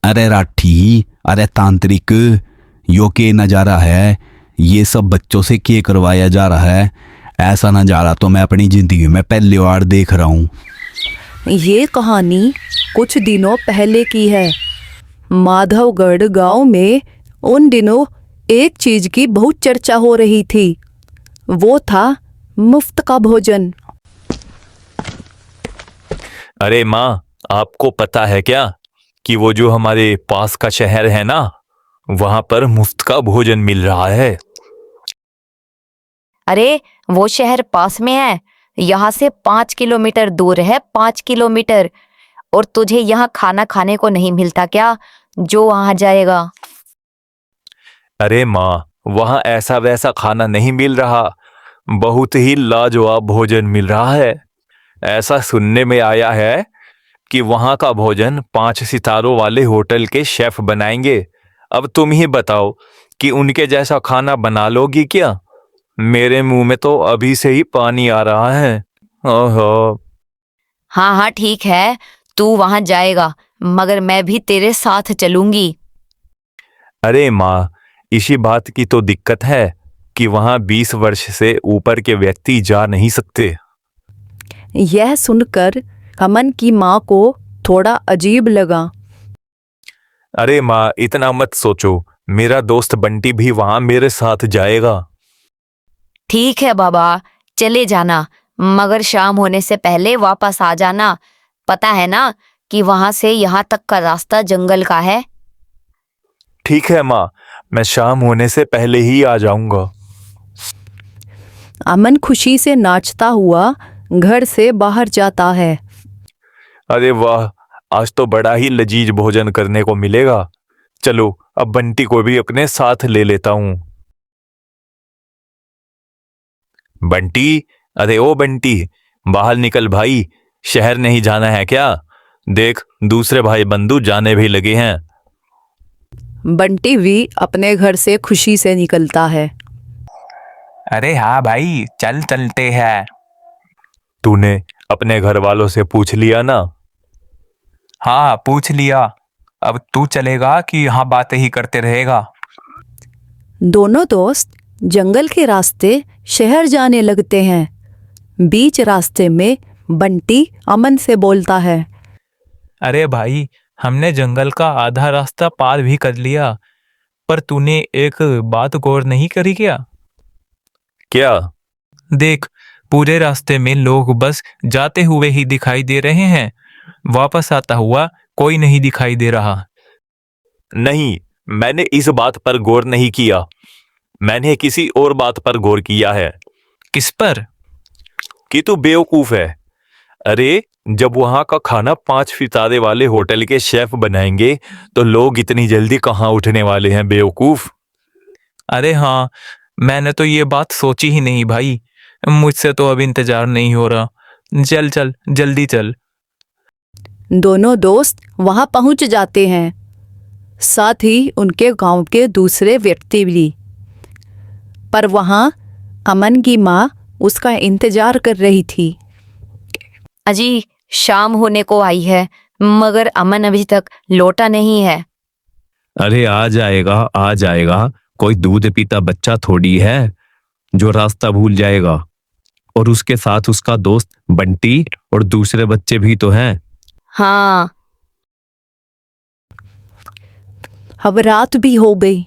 अरे राठी, अरे तांत्रिक, यो के नज़ारा है। ये सब बच्चों से के करवाया जा रहा है। ऐसा नज़ारा तो मैं अपनी ज़िंदगी में पहली बार देख रहा हूँ। ये कहानी कुछ दिनों पहले की है। माधवगढ़ गांव में उन दिनों एक चीज की बहुत चर्चा हो रही थी। वो था मुफ्त का भोजन। अरे माँ, आपको पता है क्या कि वो जो हमारे पास का शहर है ना, वहां पर मुफ्त का भोजन मिल रहा है। अरे वो शहर पास में है, यहाँ से 5 किलोमीटर दूर है, 5 किलोमीटर। और तुझे यहाँ खाना खाने को नहीं मिलता क्या जो वहां जाएगा? अरे माँ, वहां ऐसा वैसा खाना नहीं मिल रहा, बहुत ही लाजवाब भोजन मिल रहा है। ऐसा सुनने में आया है कि वहां का भोजन 5 सितारों वाले होटल के शेफ बनाएंगे। अब तुम ही बताओ कि उनके जैसा खाना बना लोगी क्या? मेरे मुंह में तो अभी से ही पानी आ रहा है। ओहो। हाँ हाँ ठीक है, तू वहां जाएगा, मगर मैं भी तेरे साथ चलूंगी। अरे माँ, इसी बात की तो दिक्कत है कि वहां 20 वर्ष से ऊपर के व्यक्ति जा नहीं सकते। यह सुनकर अमन की माँ को थोड़ा अजीब लगा। अरे माँ, इतना मत सोचो, मेरा दोस्त बंटी भी वहां मेरे साथ जाएगा। ठीक है बाबा, चले जाना, मगर शाम होने से पहले वापस आ जाना। पता है ना कि वहां से यहाँ तक का रास्ता जंगल का है। ठीक है माँ, मैं शाम होने से पहले ही आ जाऊंगा। अमन खुशी से नाचता हुआ घर से बाहर जाता है। अरे वाह, आज तो बड़ा ही लजीज भोजन करने को मिलेगा। चलो, अब बंटी को भी अपने साथ ले लेता हूं। बंटी, अरे ओ बंटी, बाहर निकल भाई। शहर नहीं जाना है क्या? देख, दूसरे भाई बंधु जाने भी लगे हैं। बंटी भी अपने घर से खुशी से निकलता है। अरे हाँ भाई, चल चलते हैं। तूने अपने घर वालों से पूछ लिया ना? हाँ पूछ लिया। अब तू चलेगा कि यहाँ बातें ही करते रहेगा? दोनों दोस्त जंगल के रास्ते शहर जाने लगते हैं। बीच रास्ते में बंटी अमन से बोलता है। अरे भाई, हमने जंगल का आधा रास्ता पार भी कर लिया, पर तूने एक बात गौर नहीं करी क्या? क्या? देख, पूरे रास्ते में लोग बस जाते हुए ही दिखाई दे रहे हैं, वापस आता हुआ कोई नहीं दिखाई दे रहा। नहीं, मैंने इस बात पर गौर नहीं किया। मैंने किसी और बात पर गौर किया है। किस पर? कि तू बेवकूफ है। अरे, जब वहां का खाना 5 सितारे वाले होटल के शेफ बनाएंगे तो लोग इतनी जल्दी कहाँ उठने वाले हैं बेवकूफ। अरे हाँ, मैंने तो ये बात सोची ही नहीं भाई। मुझसे तो अब इंतजार नहीं हो रहा। चल चल, जल्दी चल। दोनों दोस्त वहां पहुंच जाते हैं, साथ ही उनके गांव के दूसरे व्यक्ति भी। पर वहां अमन की माँ उसका इंतजार कर रही थी। अजी, शाम होने को आई है, मगर अमन अभी तक लौटा नहीं है। अरे आ जाएगा, आ जाएगा। कोई दूध पीता बच्चा थोड़ी है जो रास्ता भूल जाएगा। और उसके साथ उसका दोस्त बंटी और दूसरे बच्चे भी तो हैं। हाँ। अब रात भी हो गई,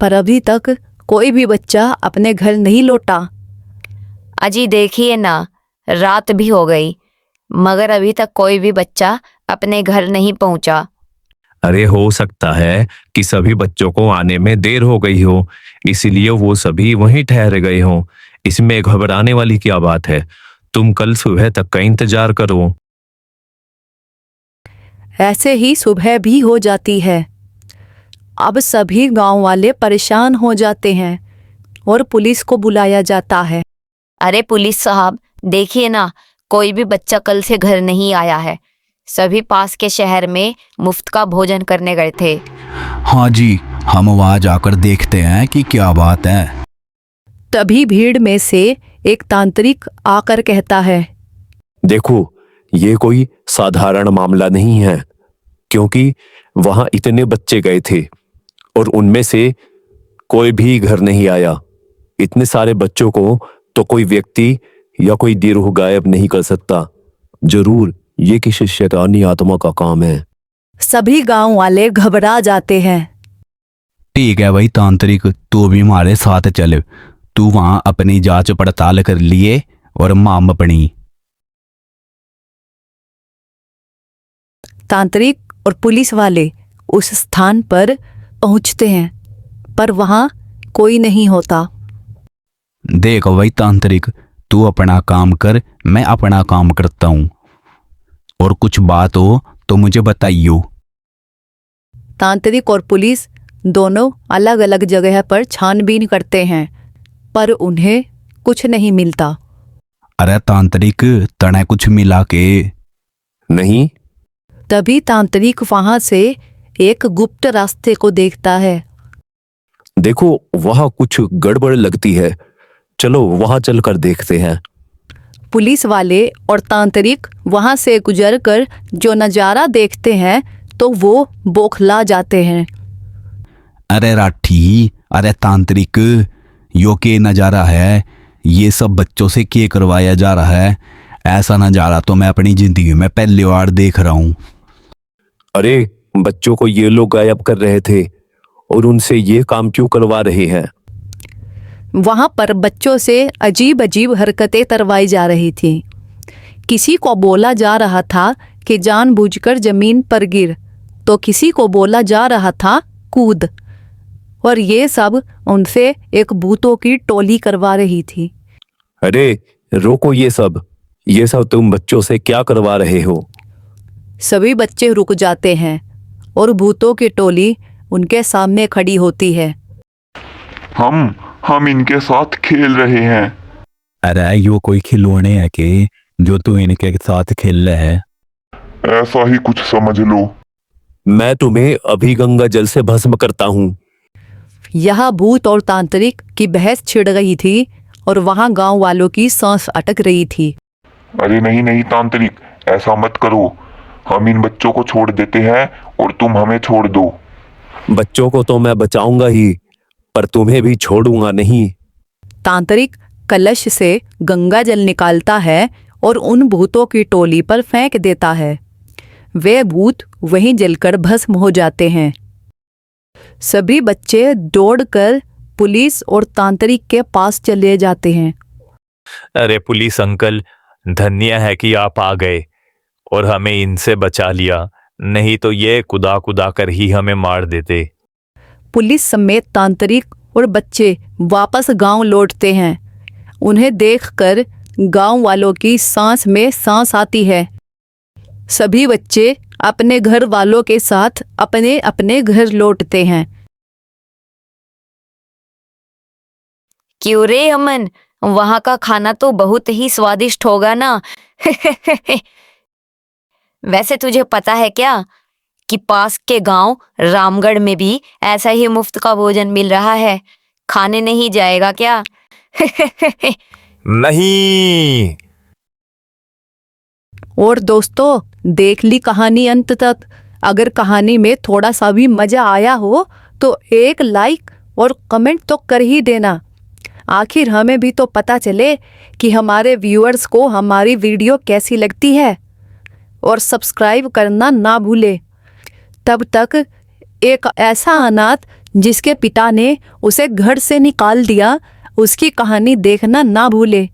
पर अभी तक कोई भी बच्चा अपने घर नहीं लौटा। अजी देखिए ना, रात भी हो गई, मगर अभी तक कोई भी बच्चा अपने घर नहीं पहुंचा। अरे हो सकता है कि सभी बच्चों को आने में देर हो गई हो, इसलिए वो सभी वहीं ठहर गए हों। इसमें घबराने वाली क्या बात है? तुम कल सुबह तक का इंतजार करो। ऐसे ही सुबह भी हो जाती है। अब सभी गांव वाले परेशान हो जाते हैं और पुलिस को बुलाया जाता है। अरे पुलिस साहब, देखिए ना, कोई भी बच्चा कल से घर नहीं आया है। सभी पास के शहर में मुफ्त का भोजन करने गए थे। हाँ जी, हम वहाँ जाकर देखते हैं कि क्या बात है। तभी भीड़ में से एक तांत्रिक आकर कहता है। देखो, ये कोई साधारण मामला नहीं है, क्योंकि वहां इतने बच्चे गए थे और उनमें से कोई भी घर नहीं आया। इतने सारे बच्चों को तो कोई व्यक्ति या कोई गिरोह गायब नहीं कर सकता। जरूर ये किसी शैतानी आत्मा का काम है। सभी गांव वाले घबरा जाते हैं। ठीक है भाई तांत्रिक, तू भी हमारे साथ चल। तू वहां अपनी जांच पड़ताल कर लिए और माम अपनी। तांत्रिक और पुलिस वाले उस स्थान पर पहुंचते हैं, पर वहां कोई नहीं होता। देख भाई तांत्रिक, तू अपना काम कर, मैं अपना काम करता हूं, और कुछ बात हो तो मुझे बताइयो। तांत्रिक और पुलिस दोनों अलग अलग जगह पर छानबीन करते हैं, पर उन्हें कुछ नहीं मिलता। अरे तांत्रिक, तने कुछ मिला के? नहीं। तभी तांत्रिक वहां से एक गुप्त रास्ते को देखता है। देखो वहां कुछ गड़बड़ लगती है, चलो वहां चलकर देखते हैं। पुलिस वाले और तांत्रिक वहां से गुजरकर जो नजारा देखते हैं तो वो बौखला जाते हैं। अरे राठी, अरे तांत्रिक, यो के नजारा है? ये सब बच्चों से क्या करवाया जा रहा है? ऐसा नजारा तो मैं अपनी जिंदगी में पहली बार देख रहा हूं। अरे बच्चों को ये लोग गायब कर रहे थे और उनसे ये काम क्यों करवा रहे हैं? वहां पर बच्चों से अजीब अजीब हरकतें करवाई जा रही थी। किसी को बोला जा रहा था कि जानबूझकर जमीन पर गिर, तो किसी को बोला जा रहा था कूद, और ये सब उनसे एक भूतों की टोली करवा रही थी। अरे रोको ये सब तुम बच्चों से क्या करवा रहे हो? सभी बच्चे रुक जाते हैं और भूतों की टोली उनके सामने खड़ी होती है। हम इनके साथ खेल रहे हैं। अरे यो कोई खिलौने है के जो तू इनके साथ खेल रहा है? ऐसा ही कुछ समझ लो। मैं तुम्हें अभी गंगा जल से भस्म करता हूँ। यह भूत और तांत्रिक की बहस छिड़ गई थी और वहां गांव वालों की सांस अटक रही थी। अरे नहीं तांत्रिक, ऐसा मत करो। हम इन बच्चों को छोड़ देते हैं और तुम हमें छोड़ दो। बच्चों को तो मैं बचाऊंगा ही, पर तुम्हें भी छोड़ूंगा नहीं। तांत्रिक कलश से गंगा जल निकालता है और उन भूतों की टोली पर फेंक देता है। वे भूत वहीं जलकर भस्म हो जाते हैं। सभी बच्चे दौड़कर पुलिस और तांत्रिक के पास चले जाते हैं। अरे पुलिस अंकल, धन्य है कि आप आ गए और हमें इनसे बचा लिया, नहीं तो ये कुदा कुदा कर ही हमें मार देते। पुलिस समेत तांत्रिक और बच्चे वापस गांव लौटते हैं। उन्हें देखकर गांव वालों की सांस में सांस आती है। सभी बच्चे अपने घर वालों के साथ अपने अपने घर लौटते हैं। क्यों रे अमन, वहां का खाना तो बहुत ही स्वादिष्ट होगा ना? वैसे तुझे पता है क्या कि पास के गांव रामगढ़ में भी ऐसा ही मुफ्त का भोजन मिल रहा है? खाने नहीं जाएगा क्या? नहीं। और दोस्तों, देख ली कहानी अंत तक। अगर कहानी में थोड़ा सा भी मजा आया हो तो एक लाइक और कमेंट तो कर ही देना। आखिर हमें भी तो पता चले कि हमारे व्यूअर्स को हमारी वीडियो कैसी लगती है। और सब्सक्राइब करना ना भूले। तब तक एक ऐसा अनाथ जिसके पिता ने उसे घर से निकाल दिया, उसकी कहानी देखना ना भूले।